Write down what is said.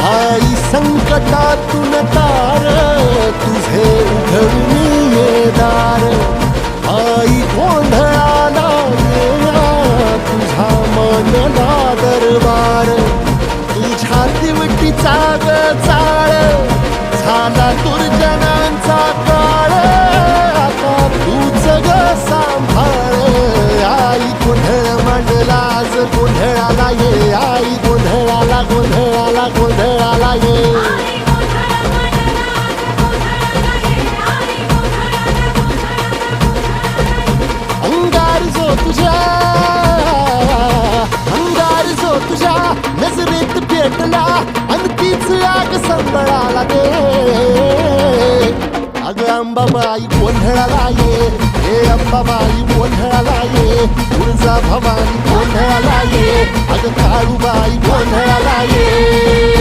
आई संकटातून तार तुझे उघडून ये दार आई गोंधळाला येण्या तुझा मनला दरबार तुझ्या दिवटीचा ग चाळ झाला दुर्जनांचा काळ आता तूच ग सांभाळ आई गोंधळ मांडला आज गोंधळाला ये आई गोंधळाला गोंधळाला गोंधळाला ये तुझ्या नजरेत पेटला आणि तीच आग संबळाला दे अग अंबाबाई गोंधळाला ये हे अंबाबाई गोंधळाला ये तुळजा भवानी गोंधळाला ये अग काळूबाई गोंधळाला ये